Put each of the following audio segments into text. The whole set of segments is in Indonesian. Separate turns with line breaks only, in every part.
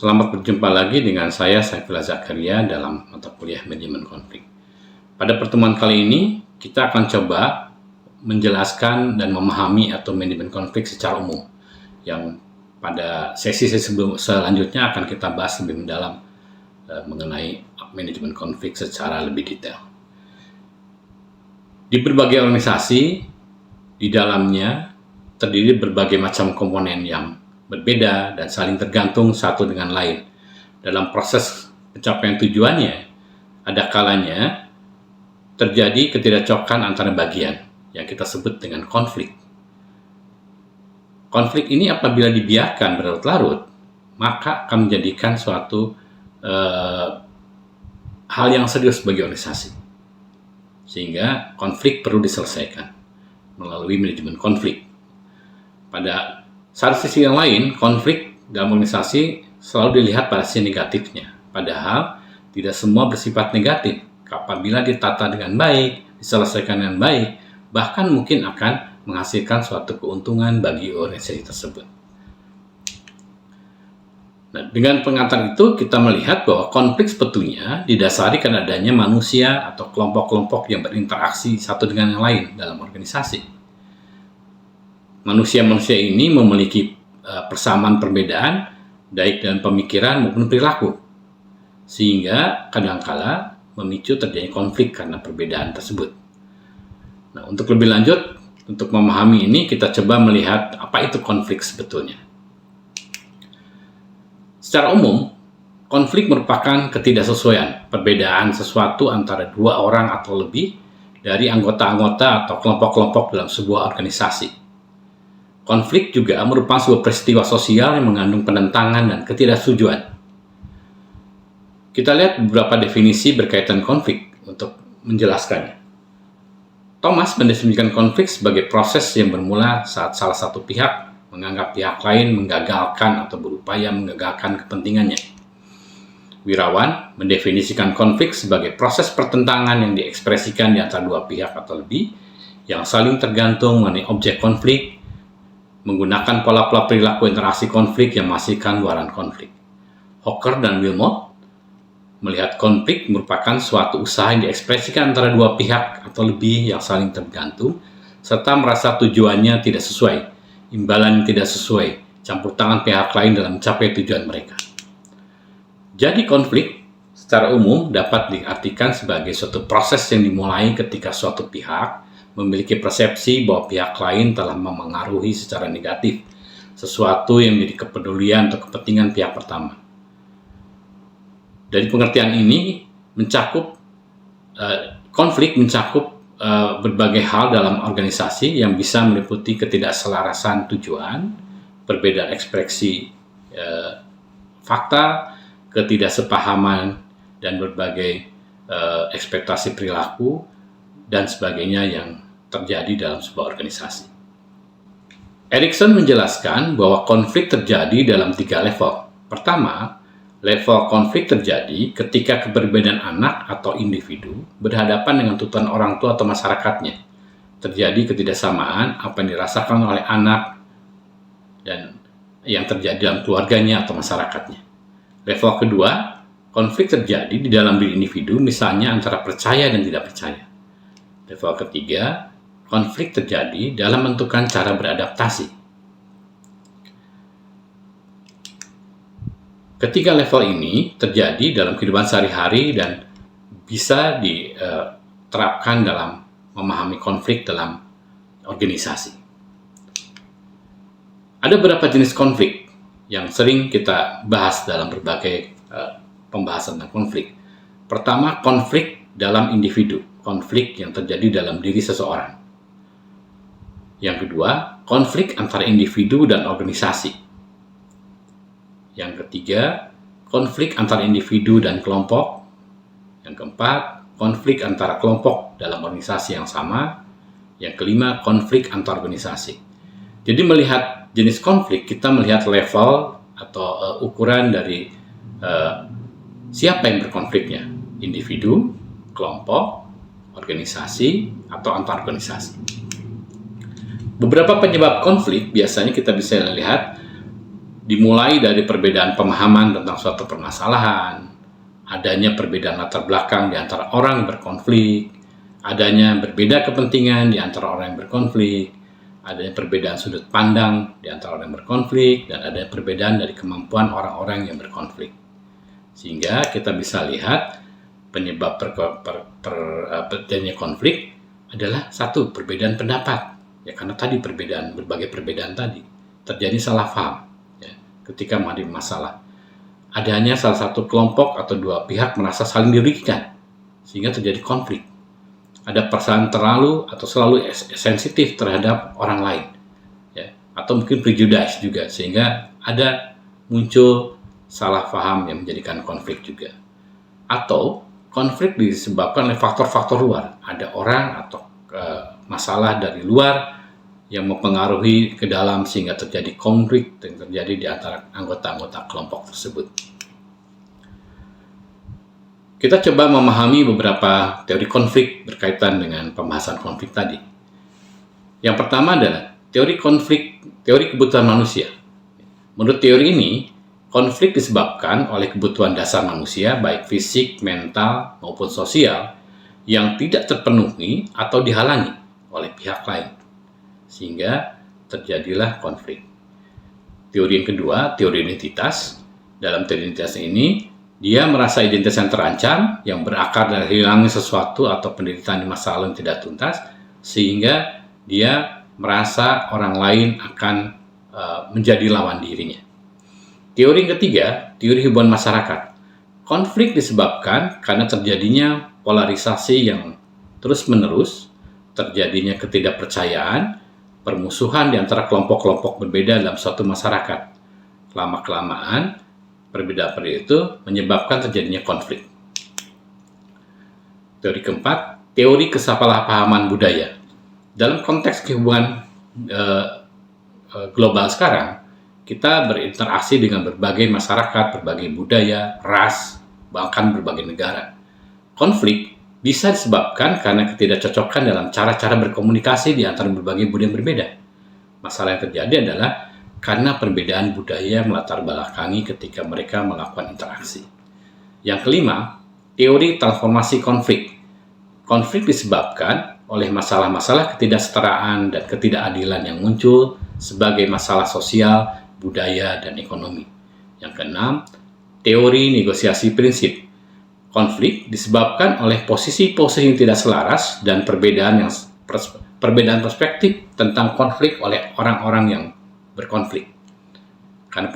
Selamat berjumpa lagi dengan saya, Saifullah Zakaria, dalam mata kuliah Manajemen Konflik. Pada pertemuan kali ini, kita akan coba menjelaskan dan memahami atau manajemen konflik secara umum, yang pada sesi selanjutnya akan kita bahas lebih mendalam mengenai manajemen konflik secara lebih detail. Di berbagai organisasi, di dalamnya terdiri berbagai macam komponen yang berbeda dan saling tergantung satu dengan lain. Dalam proses pencapaian tujuannya, ada kalanya terjadi ketidakcocokan antara bagian yang kita sebut dengan konflik. Konflik ini apabila dibiarkan berlarut-larut, maka akan menjadikan suatu hal yang serius bagi organisasi. Sehingga konflik perlu diselesaikan melalui manajemen konflik. Pada satu sisi yang lain, konflik dalam organisasi selalu dilihat pada sisi negatifnya. Padahal tidak semua bersifat negatif. Apabila ditata dengan baik, diselesaikan dengan baik, bahkan mungkin akan menghasilkan suatu keuntungan bagi organisasi tersebut. Nah, dengan pengantar itu kita melihat bahwa konflik sebetulnya didasari karena adanya manusia atau kelompok-kelompok yang berinteraksi satu dengan yang lain dalam organisasi. Manusia-manusia ini memiliki persamaan perbedaan, baik dalam pemikiran maupun perilaku, sehingga kadangkala memicu terjadinya konflik karena perbedaan tersebut. Nah, untuk lebih lanjut, untuk memahami ini, kita coba melihat apa itu konflik sebetulnya. Secara umum, konflik merupakan ketidaksesuaian, perbedaan sesuatu antara dua orang atau lebih dari anggota-anggota atau kelompok-kelompok dalam sebuah organisasi. Konflik juga merupakan sebuah peristiwa sosial yang mengandung penentangan dan ketidaksetujuan. Kita lihat beberapa definisi berkaitan konflik untuk menjelaskannya. Thomas mendefinisikan konflik sebagai proses yang bermula saat salah satu pihak menganggap pihak lain menggagalkan atau berupaya menggagalkan kepentingannya. Wirawan mendefinisikan konflik sebagai proses pertentangan yang diekspresikan di antara dua pihak atau lebih yang saling tergantung mengenai objek konflik, menggunakan pola-pola perilaku interaksi konflik yang menghasilkan luaran konflik. Hawker dan Wilmot melihat konflik merupakan suatu usaha yang diekspresikan antara dua pihak atau lebih yang saling tergantung, serta merasa tujuannya tidak sesuai, imbalan tidak sesuai, campur tangan pihak lain dalam mencapai tujuan mereka. Jadi konflik secara umum dapat diartikan sebagai suatu proses yang dimulai ketika suatu pihak memiliki persepsi bahwa pihak lain telah memengaruhi secara negatif sesuatu yang menjadi kepedulian atau kepentingan pihak pertama. Dari pengertian ini konflik mencakup berbagai hal dalam organisasi yang bisa meliputi ketidakselarasan tujuan, perbedaan ekspresi fakta, ketidaksepahaman, dan berbagai ekspektasi perilaku dan sebagainya yang terjadi dalam sebuah organisasi. Erikson menjelaskan bahwa konflik terjadi dalam 3 level. Pertama, level konflik terjadi ketika keberbedaan anak atau individu berhadapan dengan tuntutan orang tua atau masyarakatnya. Terjadi ketidaksamaan apa yang dirasakan oleh anak dan yang terjadi dalam keluarganya atau masyarakatnya. Level kedua, konflik terjadi di dalam diri individu, misalnya antara percaya dan tidak percaya. Level ketiga, konflik terjadi dalam menentukan cara beradaptasi. Ketiga level ini terjadi dalam kehidupan sehari-hari dan bisa diterapkan dalam memahami konflik dalam organisasi. Ada beberapa jenis konflik yang sering kita bahas dalam berbagai pembahasan tentang konflik. Pertama, konflik dalam individu, konflik yang terjadi dalam diri seseorang. Yang kedua, konflik antara individu dan organisasi. Yang ketiga, konflik antara individu dan kelompok. Yang keempat, konflik antara kelompok dalam organisasi yang sama. Yang kelima, konflik antar organisasi. Jadi melihat jenis konflik, kita melihat level atau ukuran dari siapa yang berkonfliknya. Individu, kelompok, organisasi, atau antar organisasi. Beberapa penyebab konflik biasanya kita bisa lihat dimulai dari perbedaan pemahaman tentang suatu permasalahan, adanya perbedaan latar belakang di antara orang yang berkonflik, adanya berbeda kepentingan di antara orang yang berkonflik, adanya perbedaan sudut pandang di antara orang yang berkonflik, dan ada perbedaan dari kemampuan orang-orang yang berkonflik. Sehingga kita bisa lihat penyebab terjadinya konflik adalah satu, perbedaan pendapat. Ya, karena tadi berbagai perbedaan tadi, terjadi salah paham ya, ketika menghadapi masalah. Adanya salah satu kelompok atau dua pihak merasa saling dirugikan, sehingga terjadi konflik. Ada perasaan terlalu atau selalu sensitif terhadap orang lain, ya, atau mungkin prejudice juga, sehingga ada muncul salah paham yang menjadikan konflik juga. Atau konflik disebabkan oleh faktor-faktor luar, ada orang atau masalah dari luar yang mempengaruhi ke dalam sehingga terjadi konflik yang terjadi di antara anggota-anggota kelompok tersebut. Kita coba memahami beberapa teori konflik berkaitan dengan pembahasan konflik tadi. Yang pertama adalah teori kebutuhan manusia. Menurut teori ini, konflik disebabkan oleh kebutuhan dasar manusia, baik fisik, mental, maupun sosial, yang tidak terpenuhi atau dihalangi oleh pihak lain, sehingga terjadilah konflik. Teori yang kedua, teori identitas. Dalam teori identitas ini, dia merasa identitas yang terancam, yang berakar dari hilangnya sesuatu atau penderitaan di masa lalu yang tidak tuntas, sehingga dia merasa orang lain akan menjadi lawan dirinya. Teori yang ketiga, teori hubungan masyarakat. Konflik disebabkan karena terjadinya polarisasi yang terus-menerus, terjadinya ketidakpercayaan, permusuhan di antara kelompok-kelompok berbeda dalam suatu masyarakat. Lama-kelamaan, perbedaan itu menyebabkan terjadinya konflik. Teori keempat, teori kesalahpahaman budaya. Dalam konteks hubungan global sekarang, kita berinteraksi dengan berbagai masyarakat, berbagai budaya, ras, bahkan berbagai negara. Konflik bisa disebabkan karena ketidakcocokan dalam cara-cara berkomunikasi di antara berbagai budaya yang berbeda. Masalah yang terjadi adalah karena perbedaan budaya melatar belakangi ketika mereka melakukan interaksi. Yang kelima, teori transformasi konflik. Konflik disebabkan oleh masalah-masalah ketidaksetaraan dan ketidakadilan yang muncul sebagai masalah sosial, budaya, dan ekonomi. Yang keenam, teori negosiasi prinsip. Konflik disebabkan oleh posisi-posisi yang tidak selaras dan perbedaan perspektif tentang konflik oleh orang-orang yang berkonflik. Karena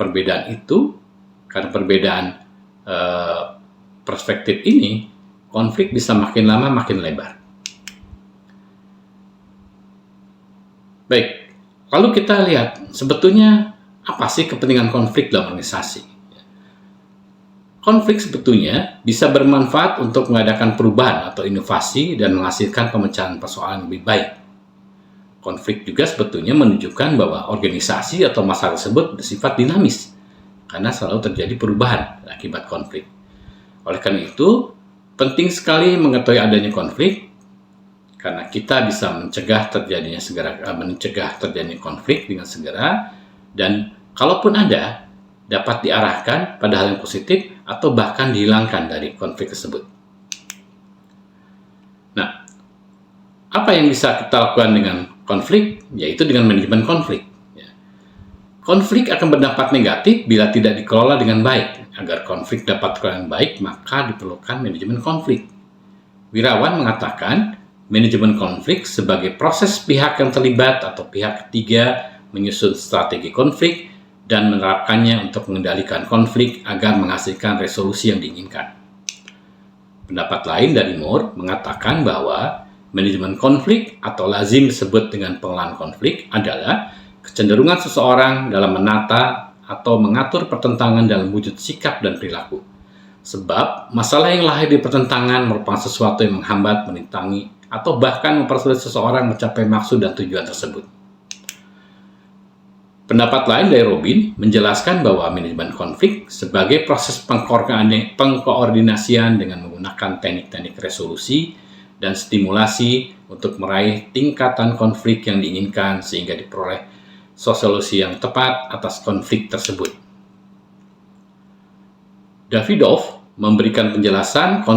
perbedaan perspektif ini, konflik bisa makin lama makin lebar. Baik, lalu kita lihat sebetulnya apa sih kepentingan konflik dalam organisasi? Konflik sebetulnya bisa bermanfaat untuk mengadakan perubahan atau inovasi dan menghasilkan pemecahan persoalan lebih baik. Konflik juga sebetulnya menunjukkan bahwa organisasi atau masalah tersebut bersifat dinamis karena selalu terjadi perubahan akibat konflik. Oleh karena itu, penting sekali mengetahui adanya konflik karena kita bisa mencegah terjadinya konflik dengan segera, dan kalaupun ada, dapat diarahkan pada hal yang positif atau bahkan dihilangkan dari konflik tersebut. Nah, apa yang bisa kita lakukan dengan konflik? Yaitu dengan manajemen konflik. Konflik akan berdampak negatif bila tidak dikelola dengan baik. Agar konflik dapat dikelola dengan baik, maka diperlukan manajemen konflik. Wirawan mengatakan, manajemen konflik sebagai proses pihak yang terlibat atau pihak ketiga menyusun strategi konflik dan menerapkannya untuk mengendalikan konflik agar menghasilkan resolusi yang diinginkan. Pendapat lain dari Moore mengatakan bahwa manajemen konflik atau lazim disebut dengan pengelolaan konflik adalah kecenderungan seseorang dalam menata atau mengatur pertentangan dalam wujud sikap dan perilaku. Sebab masalah yang lahir di pertentangan merupakan sesuatu yang menghambat, merintangi, atau bahkan mempersulit seseorang mencapai maksud dan tujuan tersebut. Pendapat lain dari Robin menjelaskan bahwa manajemen konflik sebagai proses pengkoordinasian dengan menggunakan teknik-teknik resolusi dan stimulasi untuk meraih tingkatan konflik yang diinginkan sehingga diperoleh solusi yang tepat atas konflik tersebut. Davidoff memberikan penjelasan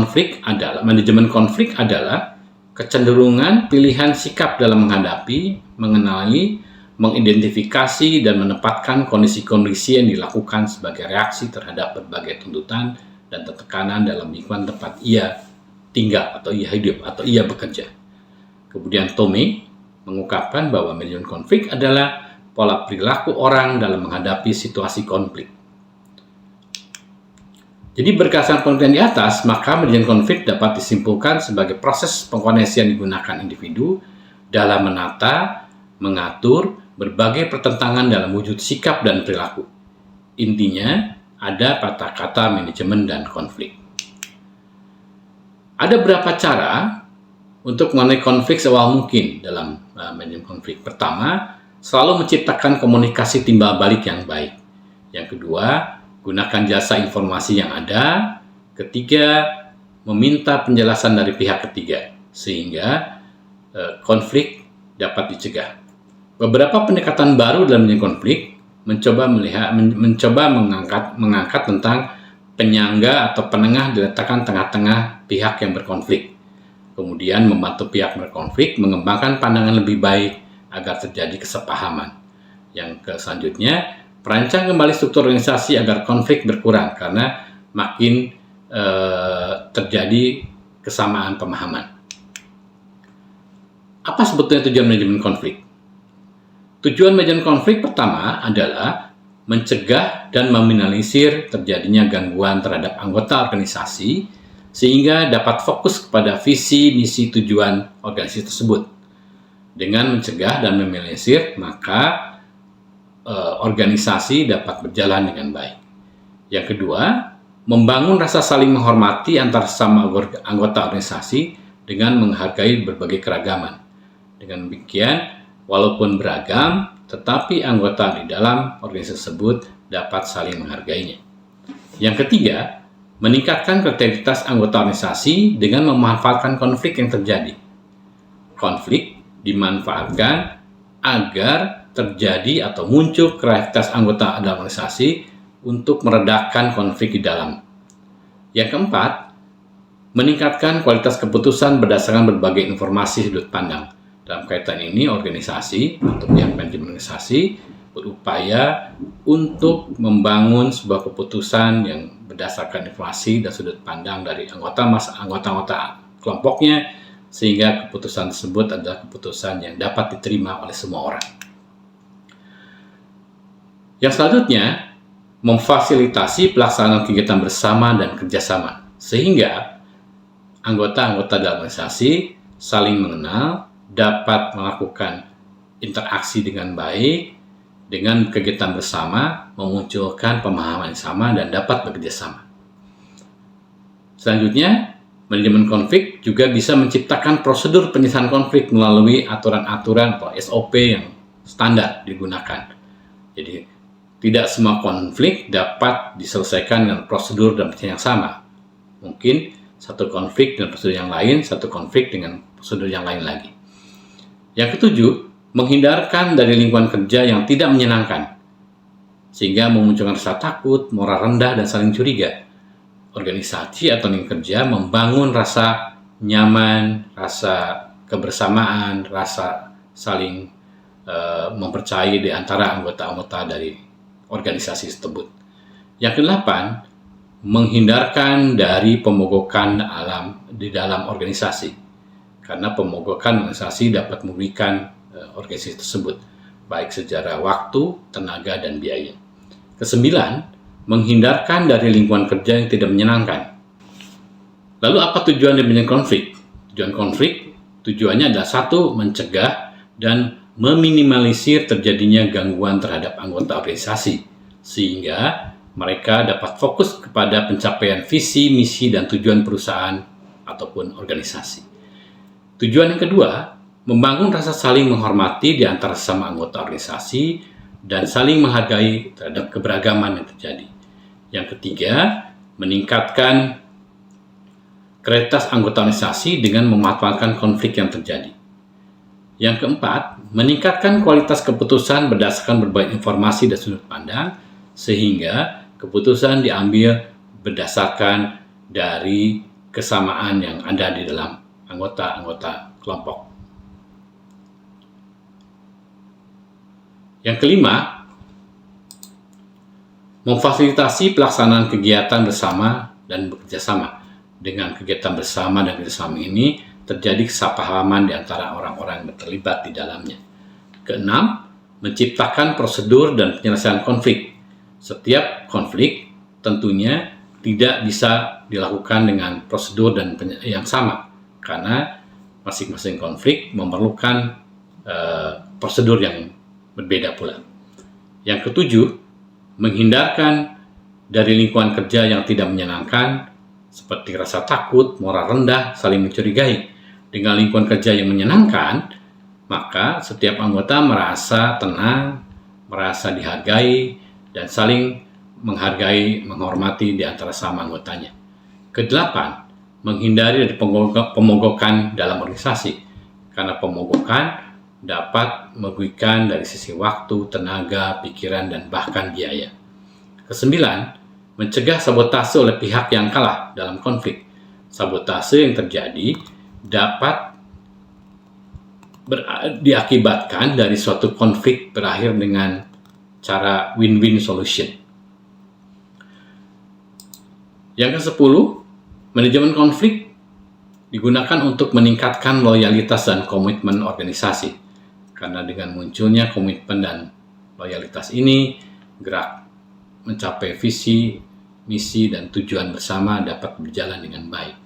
manajemen konflik adalah kecenderungan pilihan sikap dalam menghadapi, mengenali, mengidentifikasi, dan menempatkan kondisi-kondisi yang dilakukan sebagai reaksi terhadap berbagai tuntutan dan tekanan dalam lingkungan tempat ia tinggal atau ia hidup atau ia bekerja. Kemudian Tomei mengungkapkan bahwa manajemen konflik adalah pola perilaku orang dalam menghadapi situasi konflik. Jadi berdasarkan penelitian di atas, maka manajemen konflik dapat disimpulkan sebagai proses pengkondisian yang digunakan individu dalam menata, mengatur berbagai pertentangan dalam wujud sikap dan perilaku. Intinya, ada kata-kata manajemen dan konflik. Ada beberapa cara untuk mengenai konflik seawal mungkin dalam manajemen konflik. Pertama, selalu menciptakan komunikasi timbal balik yang baik. Yang kedua, gunakan jasa informasi yang ada. Ketiga, meminta penjelasan dari pihak ketiga sehingga konflik dapat dicegah. Beberapa pendekatan baru dalam manajemen konflik mencoba mengangkat tentang penyangga atau penengah diletakkan tengah-tengah pihak yang berkonflik. Kemudian membantu pihak berkonflik mengembangkan pandangan lebih baik agar terjadi kesepahaman. Yang selanjutnya, perancang kembali struktur organisasi agar konflik berkurang karena makin terjadi kesamaan pemahaman. Apa sebetulnya tujuan manajemen konflik? Tujuan manajemen konflik pertama adalah mencegah dan meminimalisir terjadinya gangguan terhadap anggota organisasi sehingga dapat fokus kepada visi, misi, tujuan organisasi tersebut. Dengan mencegah dan meminimalisir, maka organisasi dapat berjalan dengan baik. Yang kedua, membangun rasa saling menghormati antar sesama anggota organisasi dengan menghargai berbagai keragaman. Dengan demikian, walaupun beragam, tetapi anggota di dalam organisasi tersebut dapat saling menghargainya. Yang ketiga, meningkatkan kreativitas anggota organisasi dengan memanfaatkan konflik yang terjadi. Konflik dimanfaatkan agar terjadi atau muncul kreativitas anggota dalam organisasi untuk meredakan konflik di dalam. Yang keempat, meningkatkan kualitas keputusan berdasarkan berbagai informasi sudut pandang. Dalam kaitan ini, organisasi atau pihak manajemen organisasi berupaya untuk membangun sebuah keputusan yang berdasarkan informasi dan sudut pandang dari anggota-anggota kelompoknya, sehingga keputusan tersebut adalah keputusan yang dapat diterima oleh semua orang. Yang selanjutnya, memfasilitasi pelaksanaan kegiatan bersama dan kerjasama, sehingga anggota-anggota dalam organisasi saling mengenal, dapat melakukan interaksi dengan baik, dengan kegiatan bersama, memunculkan pemahaman yang sama, dan dapat bekerja sama. Selanjutnya, manajemen konflik juga bisa menciptakan prosedur penyelesaian konflik melalui aturan-aturan atau SOP yang standar digunakan. Jadi, tidak semua konflik dapat diselesaikan dengan prosedur dan penyelesaian yang sama. Mungkin satu konflik dengan prosedur yang lain, satu konflik dengan prosedur yang lain lagi. Yang ketujuh, menghindarkan dari lingkungan kerja yang tidak menyenangkan, sehingga memunculkan rasa takut, moral rendah, dan saling curiga. Organisasi atau lingkungan kerja membangun rasa nyaman, rasa kebersamaan, rasa saling mempercayai di antara anggota-anggota dari organisasi tersebut. Yang kedelapan, menghindarkan dari pemogokan di dalam organisasi, karena pemogokan organisasi dapat merugikan organisasi tersebut, baik secara waktu, tenaga, dan biaya. Kesembilan, menghindarkan dari lingkungan kerja yang tidak menyenangkan. Lalu apa tujuan dari konflik? Tujuannya adalah satu, mencegah dan meminimalisir terjadinya gangguan terhadap anggota organisasi, sehingga mereka dapat fokus kepada pencapaian visi, misi, dan tujuan perusahaan ataupun organisasi. Tujuan yang kedua, membangun rasa saling menghormati di antara sesama anggota organisasi dan saling menghargai terhadap keberagaman yang terjadi. Yang ketiga, meningkatkan kreativitas anggota organisasi dengan memanfaatkan konflik yang terjadi. Yang keempat, meningkatkan kualitas keputusan berdasarkan berbagai informasi dan sudut pandang, sehingga keputusan diambil berdasarkan dari kesamaan yang ada di dalam anggota-anggota kelompok. Yang kelima, memfasilitasi pelaksanaan kegiatan bersama dan bekerjasama. Dengan kegiatan bersama dan kerjasama ini, terjadi kesepahaman di antara orang-orang yang terlibat di dalamnya. Keenam, menciptakan prosedur dan penyelesaian konflik. Setiap konflik tentunya tidak bisa dilakukan dengan prosedur dan yang sama, karena masing-masing konflik memerlukan prosedur yang berbeda pula. Yang ketujuh, menghindarkan dari lingkungan kerja yang tidak menyenangkan, seperti rasa takut, moral rendah, saling mencurigai. Dengan lingkungan kerja yang menyenangkan, maka setiap anggota merasa tenang, merasa dihargai, dan saling menghargai, menghormati di antara sama anggotanya. Kedelapan, menghindari dari pemogokan dalam organisasi, karena pemogokan dapat merugikan dari sisi waktu, tenaga, pikiran, dan bahkan biaya. Kesembilan, mencegah sabotase oleh pihak yang kalah dalam konflik. Sabotase yang terjadi dapat diakibatkan dari suatu konflik berakhir dengan cara win-win solution. Yang ke-10, manajemen konflik digunakan untuk meningkatkan loyalitas dan komitmen organisasi. Karena dengan munculnya komitmen dan loyalitas ini, gerak mencapai visi, misi, dan tujuan bersama dapat berjalan dengan baik.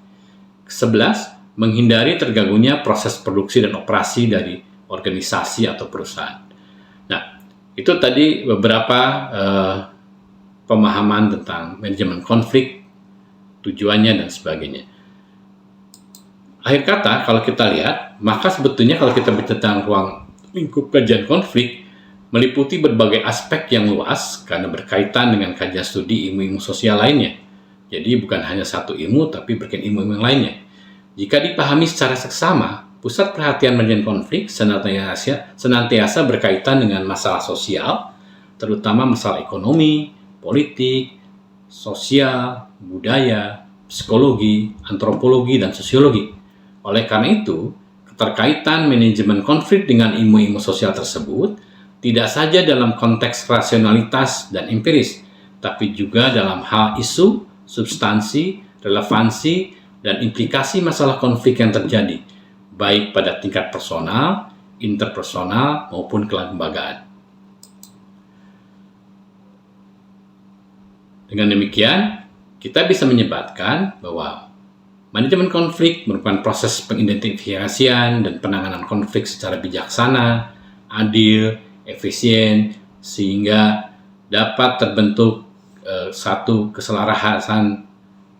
Ke-11, menghindari terganggunya proses produksi dan operasi dari organisasi atau perusahaan. Nah, itu tadi beberapa pemahaman tentang manajemen konflik, tujuannya, dan sebagainya. Akhir kata, kalau kita lihat, maka sebetulnya kalau kita bicara tentang ruang lingkup kajian konflik, meliputi berbagai aspek yang luas karena berkaitan dengan kajian studi ilmu-ilmu sosial lainnya. Jadi bukan hanya satu ilmu, tapi berkaitan ilmu-ilmu yang lainnya. Jika dipahami secara seksama, pusat perhatian manajemen konflik senantiasa berkaitan dengan masalah sosial, terutama masalah ekonomi, politik, sosial, budaya, psikologi, antropologi, dan sosiologi. Oleh karena itu, keterkaitan manajemen konflik dengan ilmu-ilmu sosial tersebut tidak saja dalam konteks rasionalitas dan empiris, tapi juga dalam hal isu, substansi, relevansi, dan implikasi masalah konflik yang terjadi, baik pada tingkat personal, interpersonal, maupun kelembagaan. Dengan demikian, kita bisa menyebatkan bahwa manajemen konflik merupakan proses pengidentifikasian dan penanganan konflik secara bijaksana, adil, efisien, sehingga dapat terbentuk satu keselarasan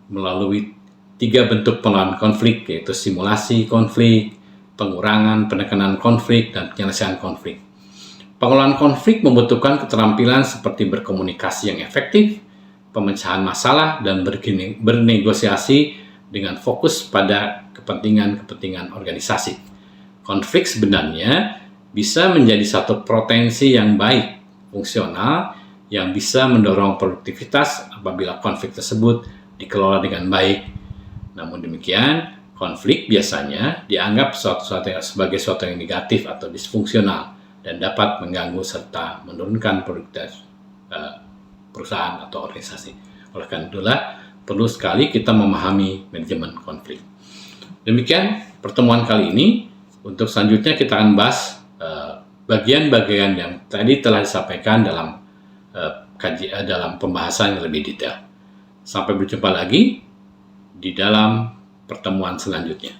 melalui 3 bentuk pengelolaan konflik, yaitu simulasi konflik, pengurangan penekanan konflik, dan penyelesaian konflik. Pengelolaan konflik membutuhkan keterampilan seperti berkomunikasi yang efektif, pemecahan masalah, dan bernegosiasi dengan fokus pada kepentingan-kepentingan organisasi. Konflik sebenarnya bisa menjadi satu potensi yang baik, fungsional, yang bisa mendorong produktivitas apabila konflik tersebut dikelola dengan baik. Namun demikian, konflik biasanya dianggap sebagai suatu yang negatif atau disfungsional dan dapat mengganggu serta menurunkan produktivitas perusahaan atau organisasi. Oleh karena itulah, perlu sekali kita memahami manajemen konflik. Demikian pertemuan kali ini. Untuk selanjutnya kita akan bahas bagian-bagian yang tadi telah disampaikan dalam pembahasan yang lebih detail. Sampai berjumpa lagi di dalam pertemuan selanjutnya.